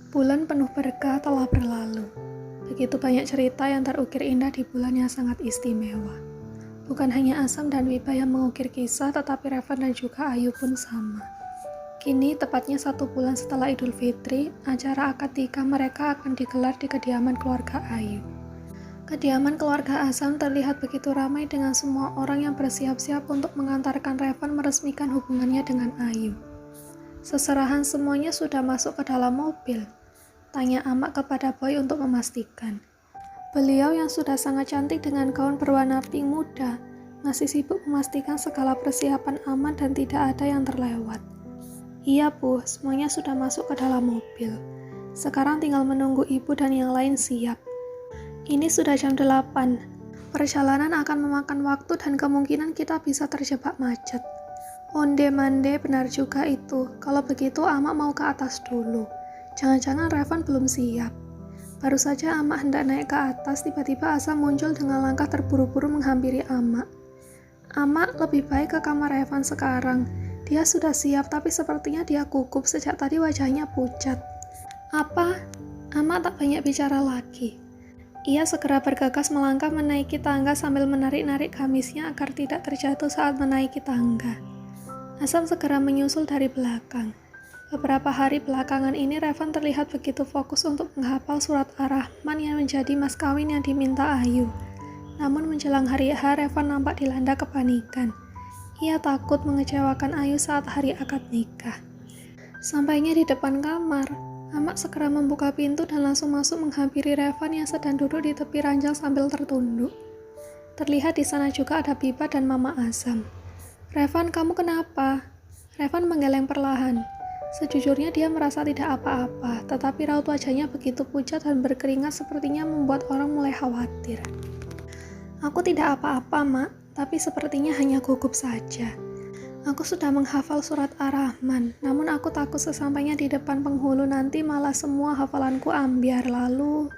Bulan penuh berkah telah berlalu. Begitu banyak cerita yang terukir indah di bulan yang sangat istimewa. Bukan hanya Asam dan Wiba yang mengukir kisah, tetapi Revan dan juga Ayu pun sama. Kini, tepatnya 1 bulan setelah Idul Fitri, acara akad nikah mereka akan digelar di kediaman keluarga Ayu. Kediaman keluarga Asam terlihat begitu ramai dengan semua orang yang bersiap-siap untuk mengantarkan Revan meresmikan hubungannya dengan Ayu. Seserahan semuanya sudah masuk ke dalam mobil. Tanya Amak kepada Boy untuk memastikan. Beliau yang sudah sangat cantik dengan gaun berwarna pink muda, masih sibuk memastikan segala persiapan aman dan tidak ada yang terlewat. Iya Bu, semuanya sudah masuk ke dalam mobil. Sekarang tinggal menunggu ibu dan yang lain siap. Ini sudah jam 8. Perjalanan akan memakan waktu dan kemungkinan kita bisa terjebak macet. Onde-mande, benar juga itu. Kalau begitu Amak mau ke atas dulu. Jangan-jangan Revan belum siap. Baru saja Amak hendak naik ke atas, tiba-tiba Asam muncul dengan langkah terburu-buru menghampiri Amak. Amak, lebih baik ke kamar Revan sekarang. Dia sudah siap, tapi sepertinya dia gugup sejak tadi wajahnya pucat. Apa? Amak tak banyak bicara lagi. Ia segera bergegas melangkah menaiki tangga sambil menarik-narik gamisnya agar tidak terjatuh saat menaiki tangga. Asam segera menyusul dari belakang. Beberapa hari belakangan ini Revan terlihat begitu fokus untuk menghafal surat Ar-Rahman yang menjadi mas kawin yang diminta Ayu. Namun menjelang hari H, Revan nampak dilanda kepanikan. Ia takut mengecewakan Ayu saat hari akad nikah. Sampainya di depan kamar, Amak segera membuka pintu dan langsung masuk menghampiri Revan yang sedang duduk di tepi ranjang sambil tertunduk. Terlihat di sana juga ada Biba dan Mama Asam. Revan, kamu kenapa? Revan menggeleng perlahan. Sejujurnya dia merasa tidak apa-apa, tetapi raut wajahnya begitu pucat dan berkeringat sepertinya membuat orang mulai khawatir. Aku tidak apa-apa, Mak, tapi sepertinya hanya gugup saja. Aku sudah menghafal surat Ar-Rahman, namun aku takut sesampainya di depan penghulu nanti malah semua hafalanku ambiar lalu.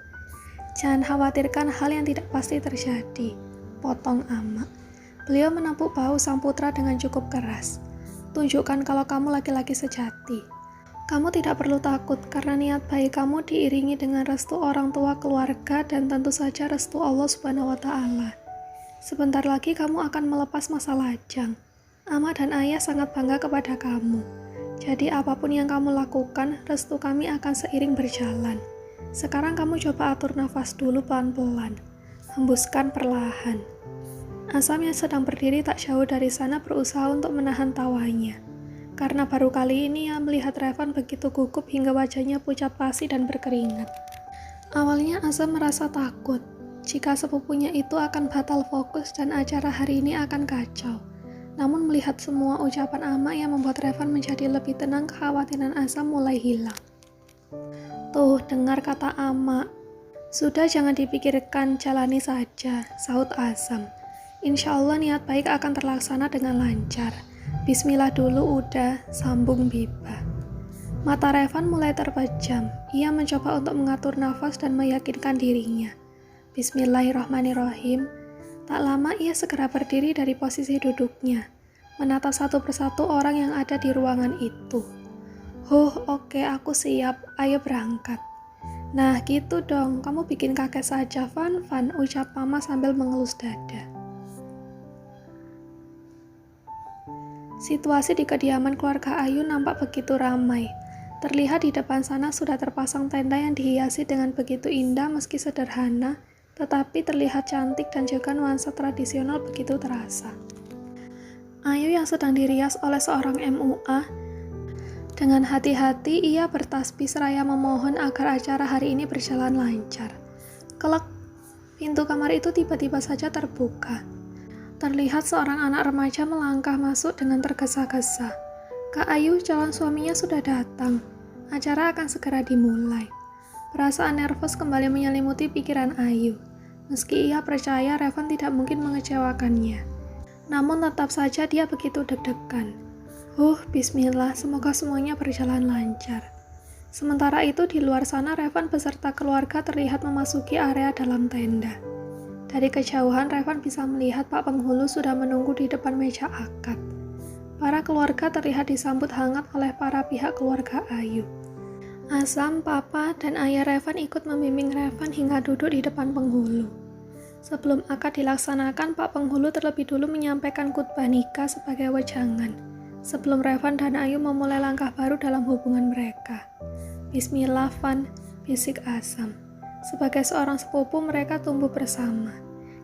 Jangan khawatirkan hal yang tidak pasti terjadi, potong Amak. Beliau menepuk bahu sang putra dengan cukup keras. Tunjukkan kalau kamu laki-laki sejati. Kamu tidak perlu takut karena niat baik kamu diiringi dengan restu orang tua, keluarga, dan tentu saja restu Allah Subhanahu wa Ta'ala. Sebentar lagi kamu akan melepas masa lajang. Ama dan ayah sangat bangga kepada kamu. Jadi apapun yang kamu lakukan, restu kami akan seiring berjalan. Sekarang kamu coba atur nafas dulu pelan-pelan. Hembuskan perlahan. Asam yang sedang berdiri tak jauh dari sana berusaha untuk menahan tawanya. Karena baru kali ini ia melihat Revan begitu gugup hingga wajahnya pucat pasi dan berkeringat. Awalnya Asam merasa takut jika sepupunya itu akan batal fokus dan acara hari ini akan kacau. Namun melihat semua ucapan Amak yang membuat Revan menjadi lebih tenang, kekhawatiran Asam mulai hilang. Tuh, dengar kata Amak. Sudah, jangan dipikirkan, jalani saja, sahut Asam. Insya Allah niat baik akan terlaksana dengan lancar. Bismillah dulu udah, sambung Biba. Mata Revan mulai terpejam. Ia mencoba untuk mengatur nafas dan meyakinkan dirinya. Bismillahirrahmanirrahim. Tak lama ia segera berdiri dari posisi duduknya, menatap satu persatu orang yang ada di ruangan itu. Oke, aku siap, ayo berangkat. Nah gitu dong, kamu bikin kaget saja, Van, ucap Mama sambil mengelus dada. Situasi di kediaman keluarga Ayu nampak begitu ramai. Terlihat di depan sana sudah terpasang tenda yang dihiasi dengan begitu indah meski sederhana, tetapi terlihat cantik dan juga nuansa tradisional begitu terasa. Ayu yang sedang dirias oleh seorang MUA, dengan hati-hati ia bertasbih seraya memohon agar acara hari ini berjalan lancar. Kelak, pintu kamar itu tiba-tiba saja terbuka. Terlihat seorang anak remaja melangkah masuk dengan tergesa-gesa. Kak Ayu, calon suaminya sudah datang. Acara akan segera dimulai. Perasaan nervous kembali menyelimuti pikiran Ayu. Meski ia percaya Revan tidak mungkin mengecewakannya. Namun tetap saja dia begitu deg-degan. Bismillah, semoga semuanya berjalan lancar. Sementara itu di luar sana Revan beserta keluarga terlihat memasuki area dalam tenda. Dari kejauhan Revan bisa melihat Pak Penghulu sudah menunggu di depan meja akad. Para keluarga terlihat disambut hangat oleh para pihak keluarga Ayu. Asam, Papa, dan Ayah Revan ikut membimbing Revan hingga duduk di depan penghulu. Sebelum akad dilaksanakan, Pak Penghulu terlebih dulu menyampaikan khutbah nikah sebagai wejangan, sebelum Revan dan Ayu memulai langkah baru dalam hubungan mereka. Bismillah, Van, bisik Asam. Sebagai seorang sepupu, mereka tumbuh bersama.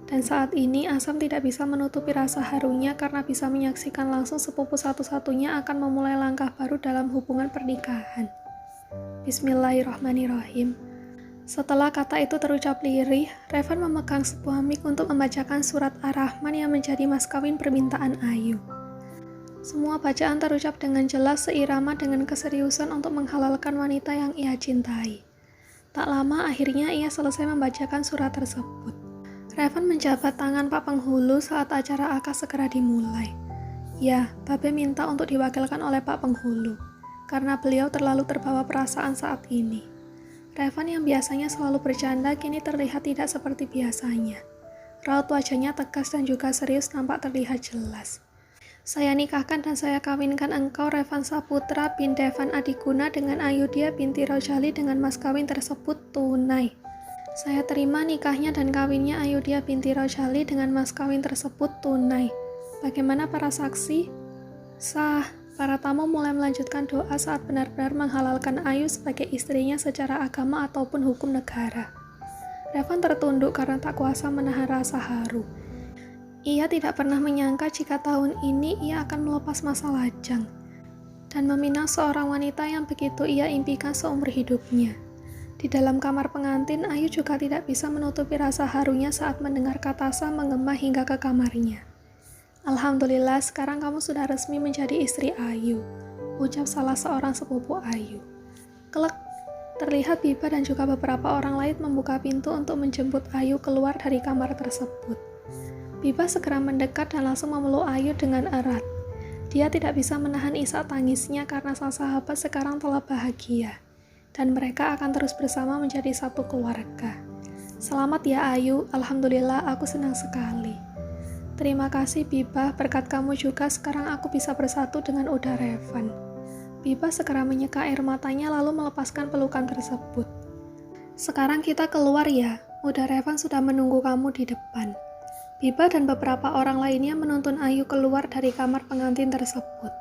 Dan saat ini, Asam tidak bisa menutupi rasa harunya karena bisa menyaksikan langsung sepupu satu-satunya akan memulai langkah baru dalam hubungan pernikahan. Bismillahirrahmanirrahim. Setelah kata itu terucap lirih, Revan memegang sebuah mic untuk membacakan surat Ar-Rahman yang menjadi mas kawin permintaan Ayu. Semua bacaan terucap dengan jelas seirama dengan keseriusan untuk menghalalkan wanita yang ia cintai. Tak lama akhirnya ia selesai membacakan surat tersebut. Revan menjabat tangan Pak Penghulu saat acara akad segera dimulai. Ya, Babe minta untuk diwakilkan oleh Pak Penghulu, karena beliau terlalu terbawa perasaan saat ini. Revan yang biasanya selalu bercanda kini terlihat tidak seperti biasanya. Raut wajahnya tegas dan juga serius nampak terlihat jelas. Saya nikahkan dan saya kawinkan engkau Revan Saputra bin Devan Adiguna dengan Ayudhya binti Rojali dengan mas kawin tersebut tunai. Saya terima nikahnya dan kawinnya Ayudhya binti Rojali dengan mas kawin tersebut tunai. Bagaimana para saksi? Sah. Para tamu mulai melanjutkan doa saat benar-benar menghalalkan Ayu sebagai istrinya secara agama ataupun hukum negara. Revan tertunduk karena tak kuasa menahan rasa haru. Ia tidak pernah menyangka jika tahun ini ia akan melepas masa lajang dan meminang seorang wanita yang begitu ia impikan seumur hidupnya. Di dalam kamar pengantin, Ayu juga tidak bisa menutupi rasa harunya saat mendengar kata Sah menggema hingga ke kamarnya. Alhamdulillah, sekarang kamu sudah resmi menjadi istri Ayu, ucap salah seorang sepupu Ayu. Kelak, terlihat Biba dan juga beberapa orang lain membuka pintu untuk menjemput Ayu keluar dari kamar tersebut. Biba segera mendekat dan langsung memeluk Ayu dengan erat. Dia tidak bisa menahan isak tangisnya karena sang sahabat sekarang telah bahagia, dan mereka akan terus bersama menjadi satu keluarga. Selamat ya Ayu, alhamdulillah aku senang sekali. Terima kasih Biba, berkat kamu juga sekarang aku bisa bersatu dengan Uda Revan. Biba segera menyeka air matanya lalu melepaskan pelukan tersebut. Sekarang kita keluar ya, Uda Revan sudah menunggu kamu di depan. Biba dan beberapa orang lainnya menuntun Ayu keluar dari kamar pengantin tersebut.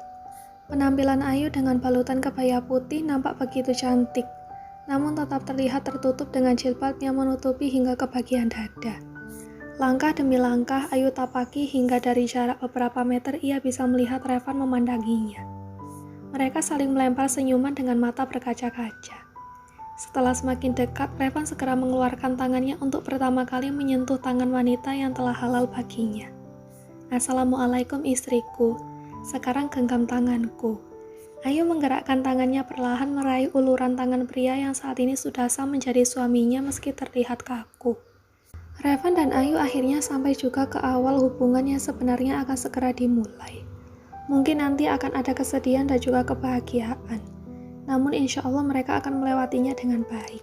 Penampilan Ayu dengan balutan kebaya putih nampak begitu cantik, namun tetap terlihat tertutup dengan jilbab yang menutupi hingga ke bagian dada. Langkah demi langkah Ayu tapaki hingga dari jarak beberapa meter ia bisa melihat Revan memandanginya. Mereka saling melempar senyuman dengan mata berkaca-kaca. Setelah semakin dekat, Revan segera mengeluarkan tangannya untuk pertama kali menyentuh tangan wanita yang telah halal baginya. Assalamualaikum istriku, sekarang genggam tanganku. Ayu menggerakkan tangannya perlahan meraih uluran tangan pria yang saat ini sudah sah menjadi suaminya meski terlihat kaku. Revan dan Ayu akhirnya sampai juga ke awal hubungan yang sebenarnya akan segera dimulai. Mungkin nanti akan ada kesedihan dan juga kebahagiaan. Namun insya Allah mereka akan melewatinya dengan baik.